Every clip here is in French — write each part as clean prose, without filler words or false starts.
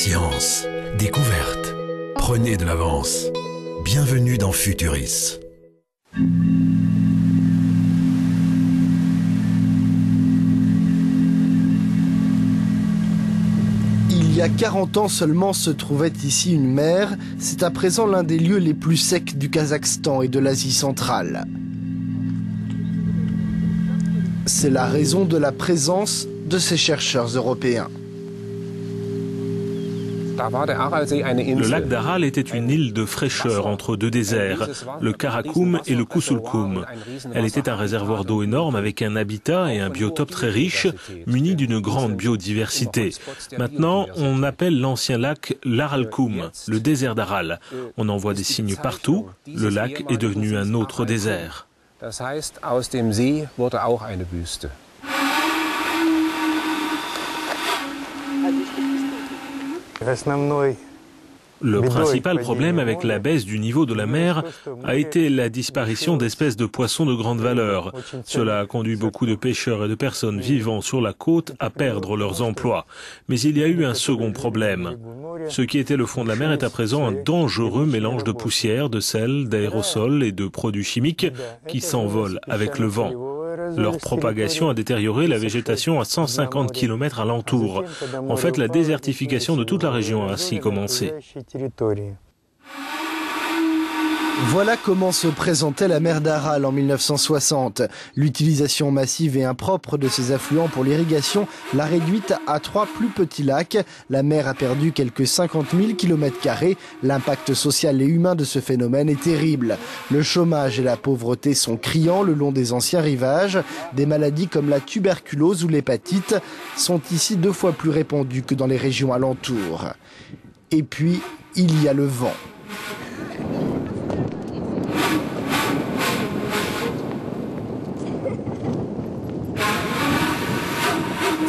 Science, découverte, prenez de l'avance. Bienvenue dans Futuris. Il y a 40 ans seulement se trouvait ici une mer. C'est à présent l'un des lieux les plus secs du Kazakhstan et de l'Asie centrale. C'est la raison de la présence de ces chercheurs européens. Le lac d'Aral était une île de fraîcheur entre deux déserts, le Karakoum et le Kousoulkoum. Elle était un réservoir d'eau énorme avec un habitat et un biotope très riche, muni d'une grande biodiversité. Maintenant, on appelle l'ancien lac l'Aralkoum, le désert d'Aral. On en voit des signes partout. Le lac est devenu un autre désert. Le principal problème avec la baisse du niveau de la mer a été la disparition d'espèces de poissons de grande valeur. Cela a conduit beaucoup de pêcheurs et de personnes vivant sur la côte à perdre leurs emplois. Mais il y a eu un second problème. Ce qui était le fond de la mer est à présent un dangereux mélange de poussière, de sel, d'aérosols et de produits chimiques qui s'envolent avec le vent. Leur propagation a détérioré la végétation à 150 km alentour. En fait, la désertification de toute la région a ainsi commencé. Voilà comment se présentait la mer d'Aral en 1960. L'utilisation massive et impropre de ses affluents pour l'irrigation l'a réduite à 3 plus petits lacs. La mer a perdu quelques 50 000 km². L'impact social et humain de ce phénomène est terrible. Le chômage et la pauvreté sont criants le long des anciens rivages. Des maladies comme la tuberculose ou l'hépatite sont ici 2 fois plus répandues que dans les régions alentours. Et puis, il y a le vent.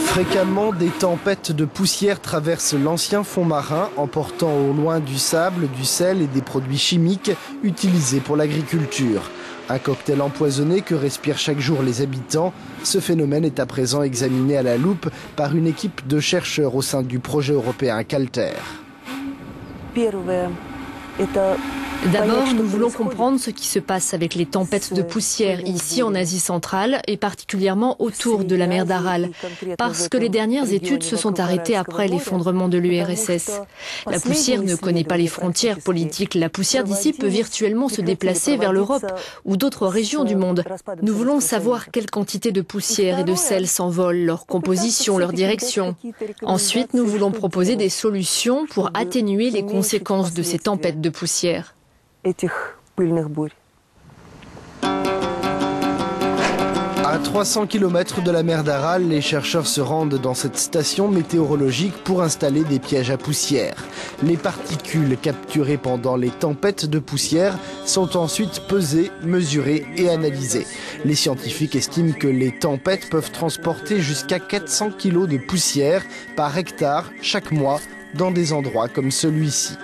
Fréquemment, des tempêtes de poussière traversent l'ancien fond marin, emportant au loin du sable, du sel et des produits chimiques utilisés pour l'agriculture. Un cocktail empoisonné que respirent chaque jour les habitants. Ce phénomène est à présent examiné à la loupe par une équipe de chercheurs au sein du projet européen Calter. D'abord, nous voulons comprendre ce qui se passe avec les tempêtes de poussière ici en Asie centrale et particulièrement autour de la mer d'Aral, parce que les dernières études se sont arrêtées après l'effondrement de l'URSS. La poussière ne connaît pas les frontières politiques. La poussière d'ici peut virtuellement se déplacer vers l'Europe ou d'autres régions du monde. Nous voulons savoir quelle quantité de poussière et de sel s'envolent, leur composition, leur direction. Ensuite, nous voulons proposer des solutions pour atténuer les conséquences de ces tempêtes de poussière. À 300 km de la mer d'Aral, les chercheurs se rendent dans cette station météorologique pour installer des pièges à poussière. Les particules capturées pendant les tempêtes de poussière sont ensuite pesées, mesurées et analysées. Les scientifiques estiment que les tempêtes peuvent transporter jusqu'à 400 kg de poussière par hectare chaque mois dans des endroits comme celui-ci.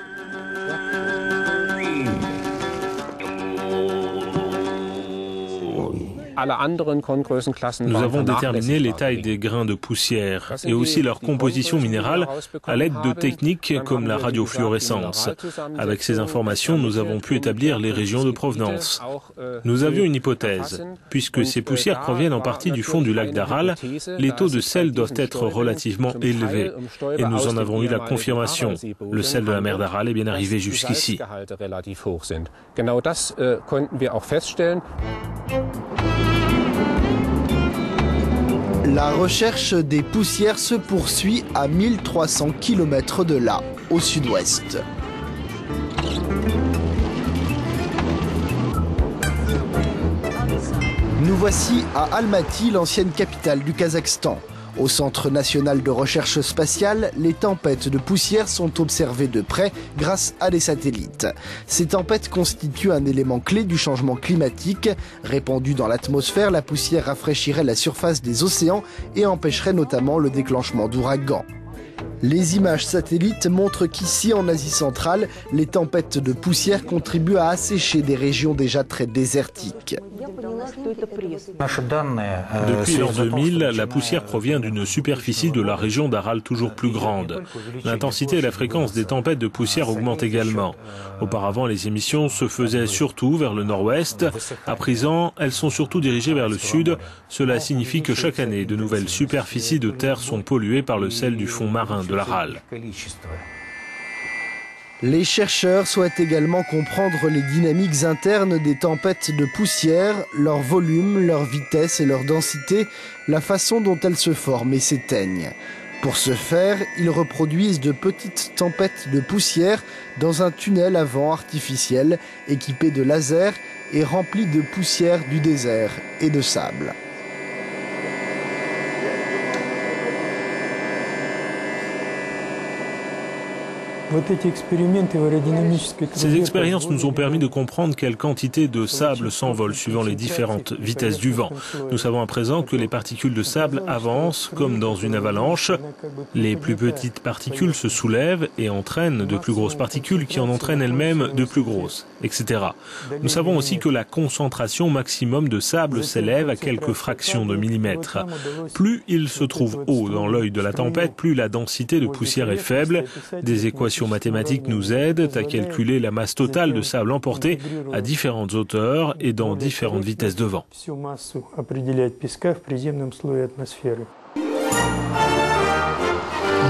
Nous avons déterminé les tailles des grains de poussière et aussi leur composition minérale à l'aide de techniques comme la radiofluorescence. Avec ces informations, nous avons pu établir les régions de provenance. Nous avions une hypothèse. Puisque ces poussières proviennent en partie du fond du lac d'Aral, les taux de sel doivent être relativement élevés. Et nous en avons eu la confirmation. Le sel de la mer d'Aral est bien arrivé jusqu'ici. La recherche des poussières se poursuit à 1300 km de là, au sud-ouest. Nous voici à Almaty, l'ancienne capitale du Kazakhstan. Au Centre national de recherche spatiale, les tempêtes de poussière sont observées de près grâce à des satellites. Ces tempêtes constituent un élément clé du changement climatique. Répandue dans l'atmosphère, la poussière rafraîchirait la surface des océans et empêcherait notamment le déclenchement d'ouragans. Les images satellites montrent qu'ici, en Asie centrale, les tempêtes de poussière contribuent à assécher des régions déjà très désertiques. Depuis l'an 2000, la poussière provient d'une superficie de la région d'Aral toujours plus grande. L'intensité et la fréquence des tempêtes de poussière augmentent également. Auparavant, les émissions se faisaient surtout vers le nord-ouest. À présent, elles sont surtout dirigées vers le sud. Cela signifie que chaque année, de nouvelles superficies de terre sont polluées par le sel du fond marin de l'Aral. Les chercheurs souhaitent également comprendre les dynamiques internes des tempêtes de poussière, leur volume, leur vitesse et leur densité, la façon dont elles se forment et s'éteignent. Pour ce faire, ils reproduisent de petites tempêtes de poussière dans un tunnel à vent artificiel équipé de lasers et rempli de poussière du désert et de sable. Ces expériences nous ont permis de comprendre quelle quantité de sable s'envole suivant les différentes vitesses du vent. Nous savons à présent que les particules de sable avancent comme dans une avalanche. Les plus petites particules se soulèvent et entraînent de plus grosses particules qui en entraînent elles-mêmes de plus grosses, etc. Nous savons aussi que la concentration maximum de sable s'élève à quelques fractions de millimètres. Plus il se trouve haut dans l'œil de la tempête, plus la densité de poussière est faible. Des équations mathématiques nous aident à calculer la masse totale de sable emportée à différentes hauteurs et dans différentes vitesses de vent.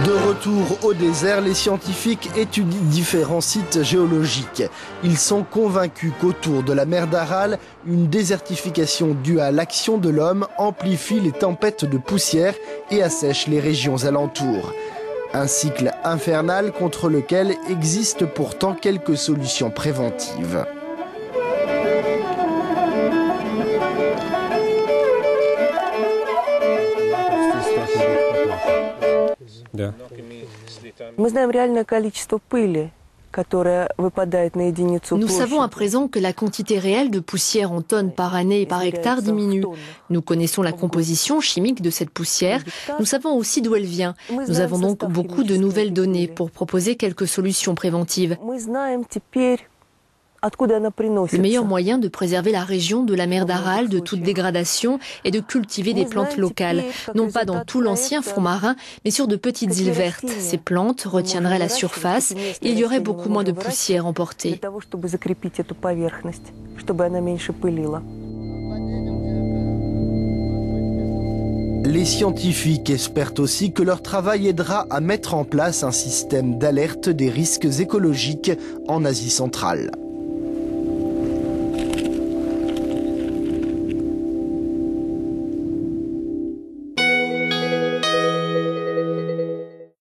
De retour au désert, les scientifiques étudient différents sites géologiques. Ils sont convaincus qu'autour de la mer d'Aral, une désertification due à l'action de l'homme amplifie les tempêtes de poussière et assèche les régions alentours. Un cycle infernal contre lequel existent pourtant quelques solutions préventives. Nous savons à présent que la quantité réelle de poussière en tonnes par année et par hectare diminue. Nous connaissons la composition chimique de cette poussière. Nous savons aussi d'où elle vient. Nous avons donc beaucoup de nouvelles données pour proposer quelques solutions préventives. Le meilleur moyen de préserver la région de la mer d'Aral de toute dégradation est de cultiver des plantes locales, non pas dans tout l'ancien fond marin, mais sur de petites îles vertes. Ces plantes retiendraient la surface et il y aurait beaucoup moins de poussière emportée. Les scientifiques espèrent aussi que leur travail aidera à mettre en place un système d'alerte des risques écologiques en Asie centrale.